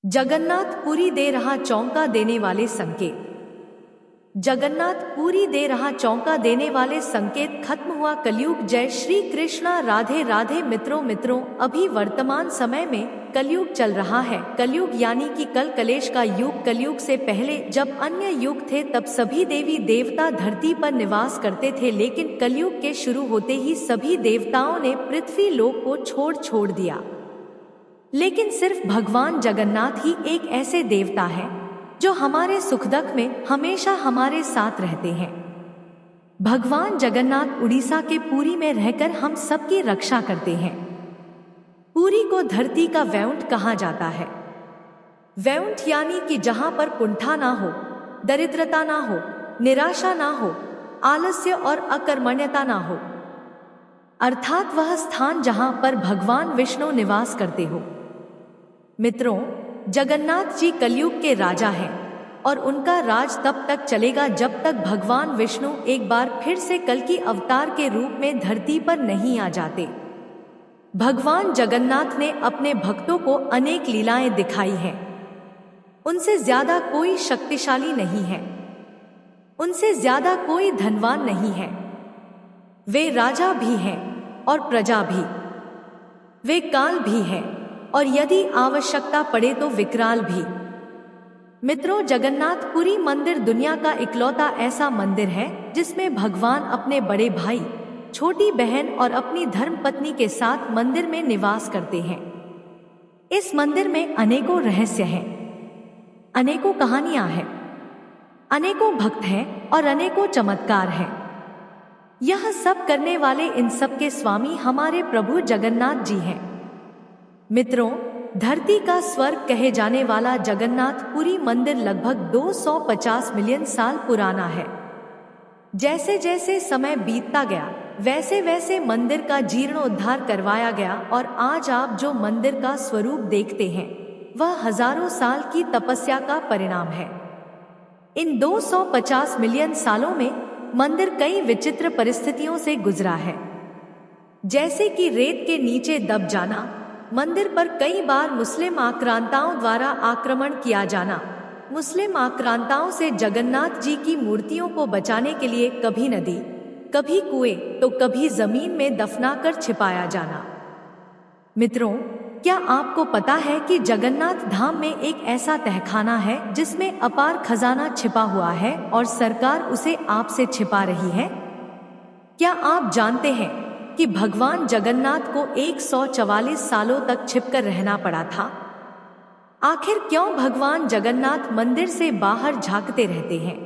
जगन्नाथ पुरी दे रहा चौंका देने वाले संकेत। जगन्नाथ पुरी दे रहा चौंका देने वाले संकेत खत्म हुआ कलयुग। जय श्री कृष्णा। राधे राधे मित्रों अभी वर्तमान समय में कलयुग चल रहा है। कलयुग यानी कि कल कलेश का युग। कलयुग से पहले जब अन्य युग थे तब सभी देवी देवता धरती पर निवास करते थे, लेकिन कलयुग के शुरू होते ही सभी देवताओं ने पृथ्वी लोक को छोड़ दिया। लेकिन सिर्फ भगवान जगन्नाथ ही एक ऐसे देवता है जो हमारे सुख दुख में हमेशा हमारे साथ रहते हैं। भगवान जगन्नाथ उड़ीसा के पुरी में रहकर हम सबकी रक्षा करते हैं। पुरी को धरती का वैकुंठ कहा जाता है। वैकुंठ यानी कि जहां पर कुंठा ना हो, दरिद्रता ना हो, निराशा ना हो, आलस्य और अकर्मण्यता ना हो, अर्थात वह स्थान जहां पर भगवान विष्णु निवास करते हो। मित्रों, जगन्नाथ जी कलयुग के राजा हैं और उनका राज तब तक चलेगा जब तक भगवान विष्णु एक बार फिर से कल की अवतार के रूप में धरती पर नहीं आ जाते। भगवान जगन्नाथ ने अपने भक्तों को अनेक लीलाएं दिखाई हैं। उनसे ज्यादा कोई शक्तिशाली नहीं है, उनसे ज्यादा कोई धनवान नहीं है। वे राजा भी हैं और प्रजा भी, वे काल भी हैं और यदि आवश्यकता पड़े तो विकराल भी। मित्रों, जगन्नाथपुरी मंदिर दुनिया का इकलौता ऐसा मंदिर है जिसमें भगवान अपने बड़े भाई, छोटी बहन और अपनी धर्मपत्नी के साथ मंदिर में निवास करते हैं। इस मंदिर में अनेकों रहस्य हैं, अनेकों कहानियां हैं, अनेकों भक्त हैं और अनेकों चमत्कार हैं। यह सब करने वाले इन सब के स्वामी हमारे प्रभु जगन्नाथ जी हैं। मित्रों, धरती का स्वर्ग कहे जाने वाला जगन्नाथपुरी मंदिर लगभग 250 मिलियन साल पुराना है। जैसे जैसे समय बीतता गया वैसे वैसे मंदिर का जीर्णोद्धार करवाया गया और आज आप जो मंदिर का स्वरूप देखते हैं वह हजारों साल की तपस्या का परिणाम है। इन 250 मिलियन सालों में मंदिर कई विचित्र परिस्थितियों से गुजरा है, जैसे कि रेत के नीचे दब जाना, मंदिर पर कई बार मुस्लिम आक्रांताओं द्वारा आक्रमण किया जाना, मुस्लिम आक्रांताओं से जगन्नाथ जी की मूर्तियों को बचाने के लिए कभी नदी, कभी कुएं तो कभी जमीन में दफनाकर छिपाया जाना। मित्रों, क्या आपको पता है कि जगन्नाथ धाम में एक ऐसा तहखाना है जिसमें अपार खजाना छिपा हुआ है और सरकार उसे आपसे छिपा रही है? क्या आप जानते हैं कि भगवान जगन्नाथ को 144 सालों तक छिपकर रहना पड़ा था? आखिर क्यों भगवान जगन्नाथ मंदिर से बाहर झांकते रहते हैं?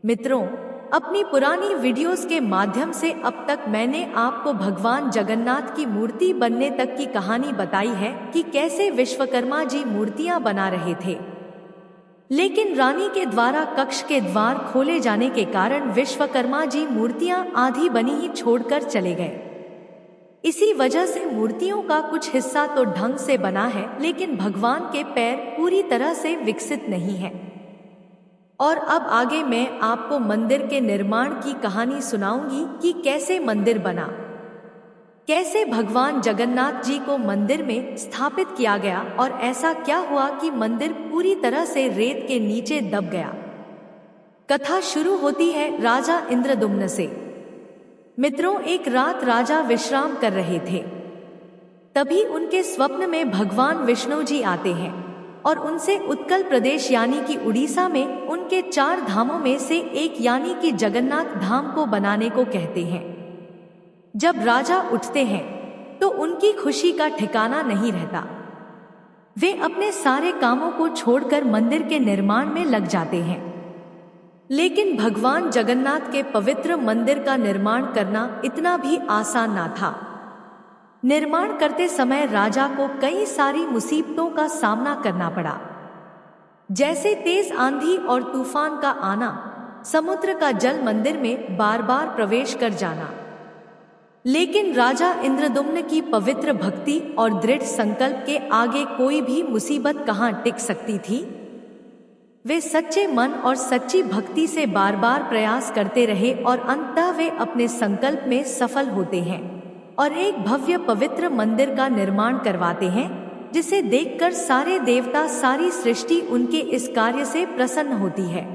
मित्रों, अपनी पुरानी वीडियोस के माध्यम से अब तक मैंने आपको भगवान जगन्नाथ की मूर्ति बनने तक की कहानी बताई है कि कैसे विश्वकर्मा जी मूर्तियां बना रहे थे, लेकिन रानी के द्वारा कक्ष के द्वार खोले जाने के कारण विश्वकर्मा जी मूर्तियां आधी बनी ही छोड़कर चले गए। इसी वजह से मूर्तियों का कुछ हिस्सा तो ढंग से बना है, लेकिन भगवान के पैर पूरी तरह से विकसित नहीं है। और अब आगे मैं आपको मंदिर के निर्माण की कहानी सुनाऊंगी कि कैसे मंदिर बना, कैसे भगवान जगन्नाथ जी को मंदिर में स्थापित किया गया और ऐसा क्या हुआ कि मंदिर पूरी तरह से रेत के नीचे दब गया। कथा शुरू होती है राजा इंद्रदुम्न से। मित्रों, एक रात राजा विश्राम कर रहे थे, तभी उनके स्वप्न में भगवान विष्णु जी आते हैं और उनसे उत्कल प्रदेश यानी कि उड़ीसा में उनके 4 धामों में से एक यानी कि जगन्नाथ धाम को बनाने को कहते हैं। जब राजा उठते हैं तो उनकी खुशी का ठिकाना नहीं रहता। वे अपने सारे कामों को छोड़कर मंदिर के निर्माण में लग जाते हैं। लेकिन भगवान जगन्नाथ के पवित्र मंदिर का निर्माण करना इतना भी आसान ना था। निर्माण करते समय राजा को कई सारी मुसीबतों का सामना करना पड़ा, जैसे तेज आंधी और तूफान का आना, समुद्र का जल मंदिर में बार बार प्रवेश कर जाना। लेकिन राजा इंद्रदुम्न की पवित्र भक्ति और दृढ़ संकल्प के आगे कोई भी मुसीबत कहां टिक सकती थी। वे सच्चे मन और सच्ची भक्ति से बार बार प्रयास करते रहे और अंततः वे अपने संकल्प में सफल होते हैं और एक भव्य पवित्र मंदिर का निर्माण करवाते हैं जिसे देखकर सारे देवता, सारी सृष्टि उनके इस कार्य से प्रसन्न होती है।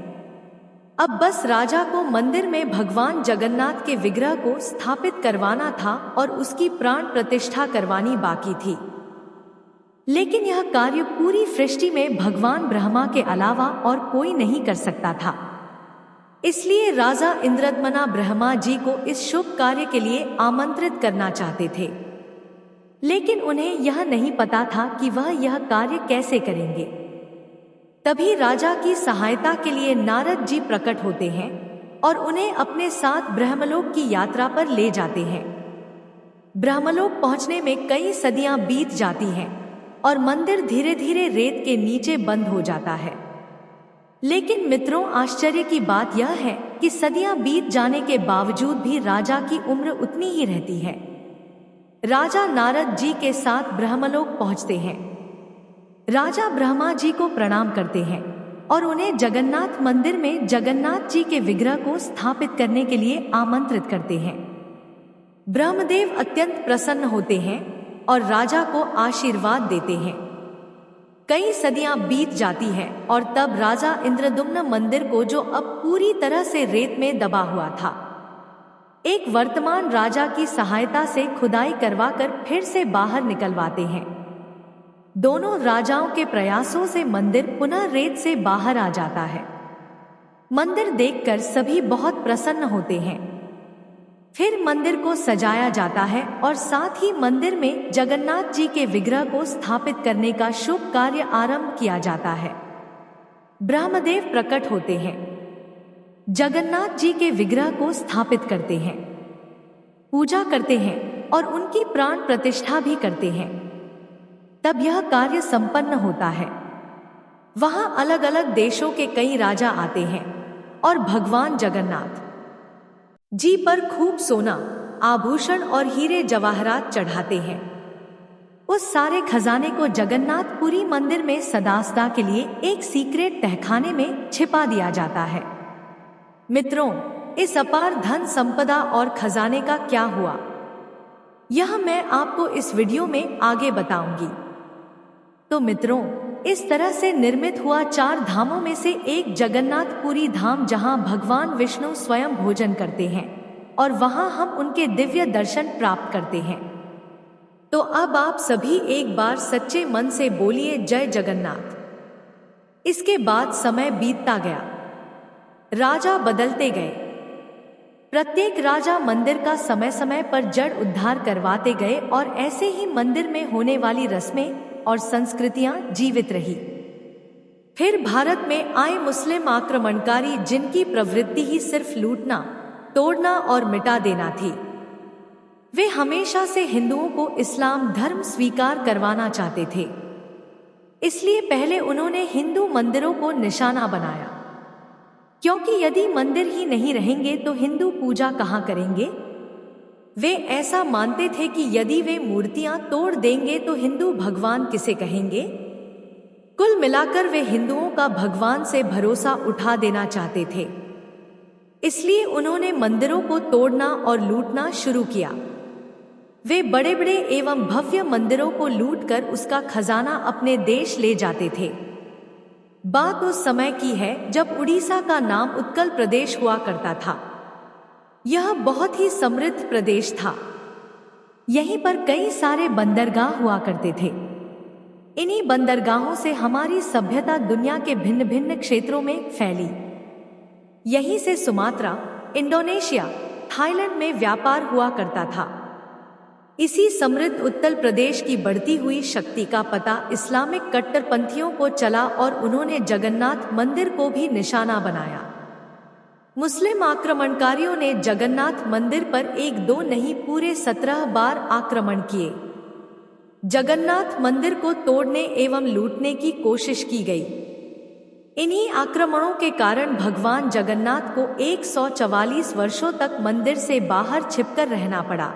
अब बस राजा को मंदिर में भगवान जगन्नाथ के विग्रह को स्थापित करवाना था और उसकी प्राण प्रतिष्ठा करवानी बाकी थी। लेकिन यह कार्य पूरी सृष्टि में भगवान ब्रह्मा के अलावा और कोई नहीं कर सकता था। इसलिए राजा इंद्रद्मना ब्रह्मा जी को इस शुभ कार्य के लिए आमंत्रित करना चाहते थे, लेकिन उन्हें यह नहीं पता था कि वह यह कार्य कैसे करेंगे। तभी राजा की सहायता के लिए नारद जी प्रकट होते हैं और उन्हें अपने साथ ब्रह्मलोक की यात्रा पर ले जाते हैं। ब्रह्मलोक पहुंचने में कई सदियां बीत जाती हैं और मंदिर धीरे धीरे रेत के नीचे बंद हो जाता है। लेकिन मित्रों, आश्चर्य की बात यह है कि सदियां बीत जाने के बावजूद भी राजा की उम्र उतनी ही रहती है। राजा नारद जी के साथ ब्रह्मलोक पहुंचते हैं। राजा ब्रह्मा जी को प्रणाम करते हैं और उन्हें जगन्नाथ मंदिर में जगन्नाथ जी के विग्रह को स्थापित करने के लिए आमंत्रित करते हैं। ब्रह्मदेव अत्यंत प्रसन्न होते हैं और राजा को आशीर्वाद देते हैं। कई सदियां बीत जाती हैं और तब राजा इंद्रद्युम्न मंदिर को, जो अब पूरी तरह से रेत में दबा हुआ था, एक वर्तमान राजा की सहायता से खुदाई करवाकर फिर से बाहर निकलवाते हैं। दोनों राजाओं के प्रयासों से मंदिर पुनः रेत से बाहर आ जाता है। मंदिर देखकर सभी बहुत प्रसन्न होते हैं। फिर मंदिर को सजाया जाता है और साथ ही मंदिर में जगन्नाथ जी के विग्रह को स्थापित करने का शुभ कार्य आरंभ किया जाता है। ब्रह्मदेव प्रकट होते हैं, जगन्नाथ जी के विग्रह को स्थापित करते हैं, पूजा करते हैं और उनकी प्राण प्रतिष्ठा भी करते हैं। तब यह कार्य संपन्न होता है। वहां अलग अलग देशों के कई राजा आते हैं और भगवान जगन्नाथ जी पर खूब सोना, आभूषण और हीरे जवाहरात चढ़ाते हैं। उस सारे खजाने को जगन्नाथपुरी मंदिर में सदासदा के लिए एक सीक्रेट तहखाने में छिपा दिया जाता है। मित्रों, इस अपार धन संपदा और खजाने का क्या हुआ, यह मैं आपको इस वीडियो में आगे बताऊंगी। तो मित्रों, इस तरह से निर्मित हुआ 4 धामों में से एक जगन्नाथपुरी धाम, जहां भगवान विष्णु स्वयं भोजन करते हैं और वहां हम उनके दिव्य दर्शन प्राप्त करते हैं। तो अब आप सभी एक बार सच्चे मन से बोलिए जय जगन्नाथ। इसके बाद समय बीतता गया, राजा बदलते गए। प्रत्येक राजा मंदिर का समय समय पर जड़ उद्धार करवाते गए और ऐसे ही मंदिर में होने वाली रस्में और संस्कृतियां जीवित रही। फिर भारत में आए मुस्लिम आक्रमणकारी, जिनकी प्रवृत्ति ही सिर्फ लूटना, तोड़ना और मिटा देना थी। वे हमेशा से हिंदुओं को इस्लाम धर्म स्वीकार करवाना चाहते थे। इसलिए पहले उन्होंने हिंदू मंदिरों को निशाना बनाया, क्योंकि यदि मंदिर ही नहीं रहेंगे तो हिंदू पूजा कहाँ करेंगे। वे ऐसा मानते थे कि यदि वे मूर्तियां तोड़ देंगे तो हिंदू भगवान किसे कहेंगे। कुल मिलाकर वे हिंदुओं का भगवान से भरोसा उठा देना चाहते थे। इसलिए उन्होंने मंदिरों को तोड़ना और लूटना शुरू किया। वे बड़े बड़े एवं भव्य मंदिरों को लूटकर उसका खजाना अपने देश ले जाते थे। बात उस समय की है जब उड़ीसा का नाम उत्कल प्रदेश हुआ करता था। यह बहुत ही समृद्ध प्रदेश था। यहीं पर कई सारे बंदरगाह हुआ करते थे। इन्हीं बंदरगाहों से हमारी सभ्यता दुनिया के भिन्न भिन्न क्षेत्रों में फैली। यहीं से सुमात्रा, इंडोनेशिया, थाईलैंड में व्यापार हुआ करता था। इसी समृद्ध उत्तर प्रदेश की बढ़ती हुई शक्ति का पता इस्लामिक कट्टरपंथियों को चला और उन्होंने जगन्नाथ मंदिर को भी निशाना बनाया। मुस्लिम आक्रमणकारियों ने जगन्नाथ मंदिर पर 1-2 नहीं पूरे 17 बार आक्रमण किए। जगन्नाथ मंदिर को तोड़ने एवं लूटने की कोशिश की गई। इन्हीं आक्रमणों के कारण भगवान जगन्नाथ को 144 वर्षों तक मंदिर से बाहर छिपकर रहना पड़ा।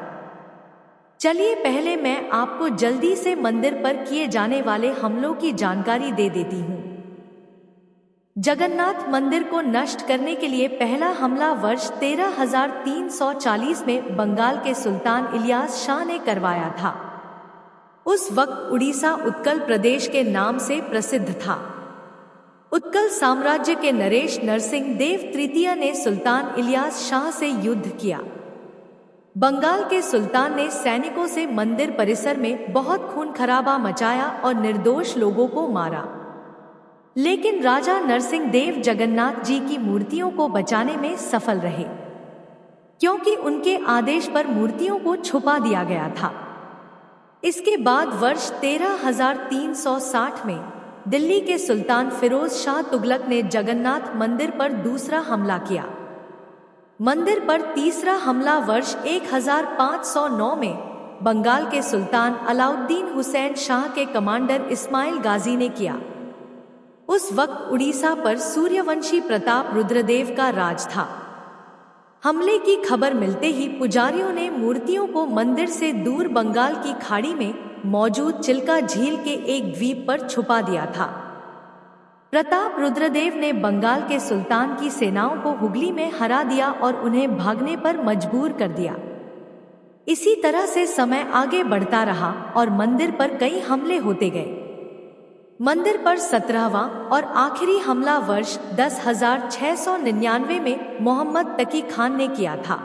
चलिए पहले मैं आपको जल्दी से मंदिर पर किए जाने वाले हमलों की जानकारी दे देती हूँ। जगन्नाथ मंदिर को नष्ट करने के लिए पहला हमला वर्ष 13,340 में बंगाल के सुल्तान इलियास शाह ने करवाया था। उस वक्त उड़ीसा उत्कल प्रदेश के नाम से प्रसिद्ध था। उत्कल साम्राज्य के नरेश नरसिंह देव तृतीय ने सुल्तान इलियास शाह से युद्ध किया। बंगाल के सुल्तान ने सैनिकों से मंदिर परिसर में बहुत खून खराबा मचाया और निर्दोष लोगों को मारा। लेकिन राजा नरसिंह देव जगन्नाथ जी की मूर्तियों को बचाने में सफल रहे, क्योंकि उनके आदेश पर मूर्तियों को छुपा दिया गया था। इसके बाद वर्ष 13,360 में दिल्ली के सुल्तान फिरोज शाह तुगलक ने जगन्नाथ मंदिर पर दूसरा हमला किया। मंदिर पर तीसरा हमला वर्ष 1509 में बंगाल के सुल्तान अलाउद्दीन हुसैन शाह के कमांडर इस्माइल गाजी ने किया। उस वक्त उड़ीसा पर सूर्यवंशी प्रताप रुद्रदेव का राज था। हमले की खबर मिलते ही पुजारियों ने मूर्तियों को मंदिर से दूर बंगाल की खाड़ी में मौजूद चिल्का झील के एक द्वीप पर छुपा दिया था। प्रताप रुद्रदेव ने बंगाल के सुल्तान की सेनाओं को हुगली में हरा दिया और उन्हें भागने पर मजबूर कर दिया। इसी तरह से समय आगे बढ़ता रहा और मंदिर पर कई हमले होते गए। मंदिर पर 17वां और आखिरी हमला वर्ष 10,699 में मोहम्मद तकी खान ने किया था।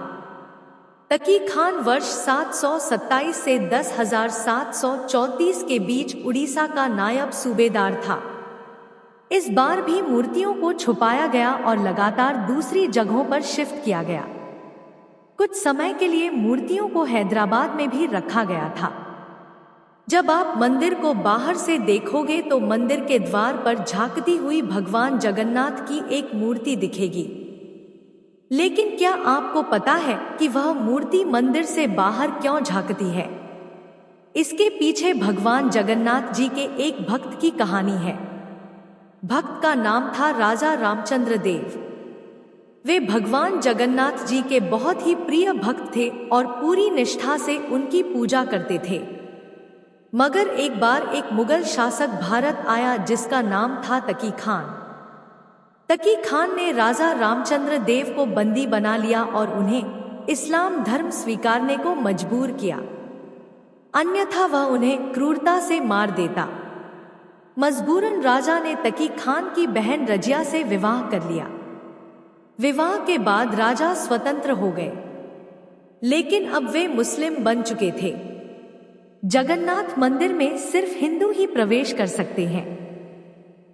तकी खान वर्ष 727 से 10,734 के बीच उड़ीसा का नायब सूबेदार था। इस बार भी मूर्तियों को छुपाया गया और लगातार दूसरी जगहों पर शिफ्ट किया गया। कुछ समय के लिए मूर्तियों को हैदराबाद में भी रखा गया था। जब आप मंदिर को बाहर से देखोगे तो मंदिर के द्वार पर झांकती हुई भगवान जगन्नाथ की एक मूर्ति दिखेगी। लेकिन क्या आपको पता है कि वह मूर्ति मंदिर से बाहर क्यों झांकती है? इसके पीछे भगवान जगन्नाथ जी के एक भक्त की कहानी है। भक्त का नाम था राजा रामचंद्र देव। वे भगवान जगन्नाथ जी के बहुत ही प्रिय भक्त थे और पूरी निष्ठा से उनकी पूजा करते थे। मगर एक बार एक मुगल शासक भारत आया जिसका नाम था तकी खान। तकी खान ने राजा रामचंद्र देव को बंदी बना लिया और उन्हें इस्लाम धर्म स्वीकारने को मजबूर किया, अन्यथा वह उन्हें क्रूरता से मार देता। मजबूरन राजा ने तकी खान की बहन रजिया से विवाह कर लिया। विवाह के बाद राजा स्वतंत्र हो गए, लेकिन अब वे मुस्लिम बन चुके थे। जगन्नाथ मंदिर में सिर्फ हिंदू ही प्रवेश कर सकते हैं,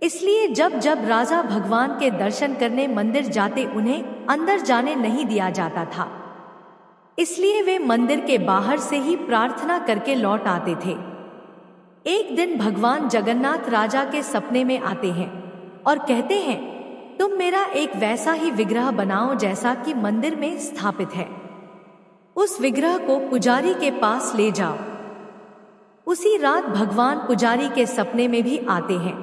इसलिए जब जब राजा भगवान के दर्शन करने मंदिर जाते उन्हें अंदर जाने नहीं दिया जाता था। इसलिए वे मंदिर के बाहर से ही प्रार्थना करके लौट आते थे। एक दिन भगवान जगन्नाथ राजा के सपने में आते हैं और कहते हैं, तुम मेरा एक वैसा ही विग्रह बनाओ जैसा कि मंदिर में स्थापित है। उस विग्रह को पुजारी के पास ले जाओ। उसी रात भगवान पुजारी के सपने में भी आते हैं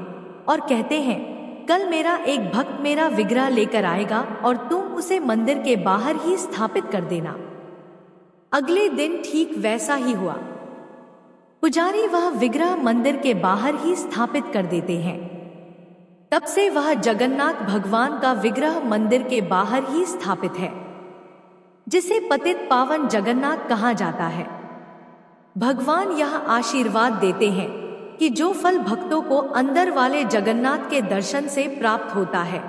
और कहते हैं, कल मेरा एक भक्त मेरा विग्रह लेकर आएगा और तुम उसे मंदिर के बाहर ही स्थापित कर देना। अगले दिन ठीक वैसा ही हुआ। पुजारी वह विग्रह मंदिर के बाहर ही स्थापित कर देते हैं। तब से वह जगन्नाथ भगवान का विग्रह मंदिर के बाहर ही स्थापित है, जिसे पतित पावन जगन्नाथ कहा जाता है। भगवान यह आशीर्वाद देते हैं कि जो फल भक्तों को अंदर वाले जगन्नाथ के दर्शन से प्राप्त होता है,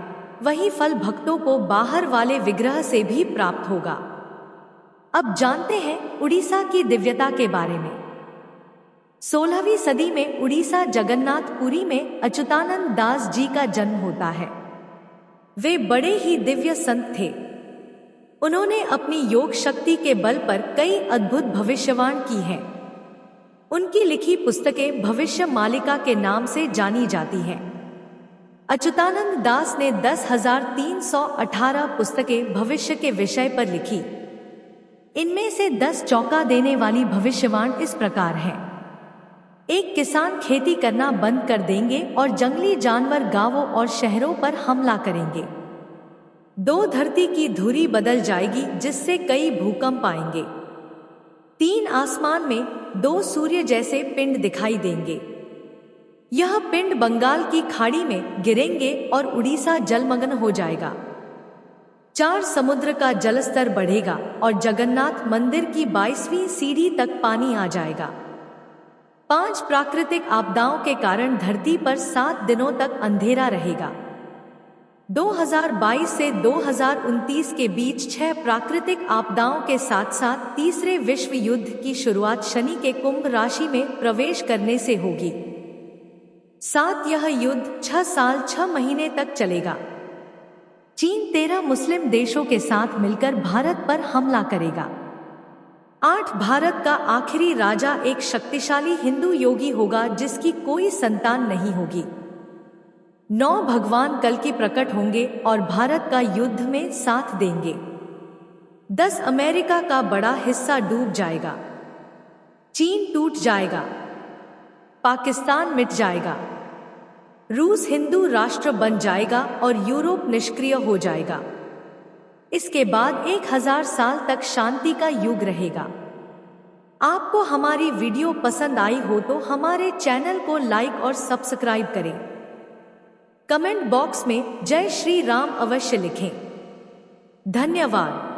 वही फल भक्तों को बाहर वाले विग्रह से भी प्राप्त होगा। अब जानते हैं उड़ीसा की दिव्यता के बारे में। 16वीं सदी में उड़ीसा जगन्नाथपुरी में अच्युतानंद दास जी का जन्म होता है। वे बड़े ही दिव्य संत थे। उन्होंने अपनी योग शक्ति के बल पर कई अद्भुत भविष्यवाणी की हैं। उनकी लिखी पुस्तकें भविष्य मालिका के नाम से जानी जाती हैं। अच्युतानंद दास ने 10,318 पुस्तकें भविष्य के विषय पर लिखी। इनमें से 10 चौंका देने वाली भविष्यवाणी इस प्रकार है। एक किसान खेती करना बंद कर देंगे और जंगली जानवर गांवों और शहरों पर हमला करेंगे। 2 धरती की धुरी बदल जाएगी जिससे कई भूकंप आएंगे। 3 आसमान में 2 सूर्य जैसे पिंड दिखाई देंगे। यह पिंड बंगाल की खाड़ी में गिरेंगे और उड़ीसा जलमग्न हो जाएगा। 4 समुद्र का जलस्तर बढ़ेगा और जगन्नाथ मंदिर की 22वीं सीढ़ी तक पानी आ जाएगा। 5 प्राकृतिक आपदाओं के कारण धरती पर 7 दिनों तक अंधेरा रहेगा। 2022 से 2029 के बीच 6 प्राकृतिक आपदाओं के साथ साथ तीसरे विश्व युद्ध की शुरुआत शनि के कुंभ राशि में प्रवेश करने से होगी। साथ यह युद्ध 6 साल 6 महीने तक चलेगा। चीन 13 मुस्लिम देशों के साथ मिलकर भारत पर हमला करेगा। 8 भारत का आखिरी राजा एक शक्तिशाली हिंदू योगी होगा जिसकी कोई संतान नहीं होगी। 9 भगवान कल की प्रकट होंगे और भारत का युद्ध में साथ देंगे। 10 अमेरिका का बड़ा हिस्सा डूब जाएगा। चीन टूट जाएगा। पाकिस्तान मिट जाएगा। रूस हिंदू राष्ट्र बन जाएगा और यूरोप निष्क्रिय हो जाएगा। इसके बाद 1000 साल तक शांति का युग रहेगा। आपको हमारी वीडियो पसंद आई हो तो हमारे चैनल को लाइक और सब्सक्राइब करें। कमेंट बॉक्स में जय श्री राम अवश्य लिखें। धन्यवाद।